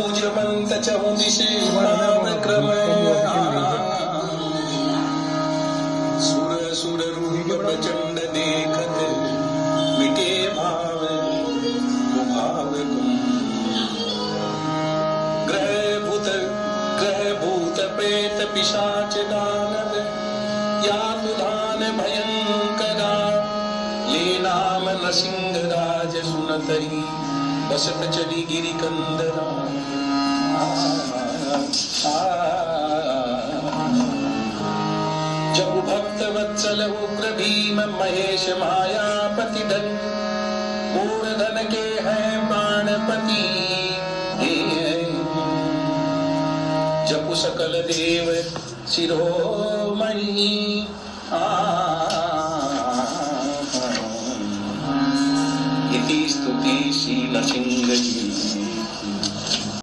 पूजवंत चहु दिशे मान क्रम सुर सुर रूप प्रचंड देखत मिटे भाव भाव ग्रह भूत प्रेत पिशाच दानव यातुधान भयंकरा ले नाम नृसिंह राज सुनतहि बसत चली गिरि कंदरा जब भक्त वत्सल उग्र भीम महेश मायापति धन मूर्धन के हैं प्राणपति जब सकल देव शिरोमणि इति स्तुति श्री नृसिंह जी।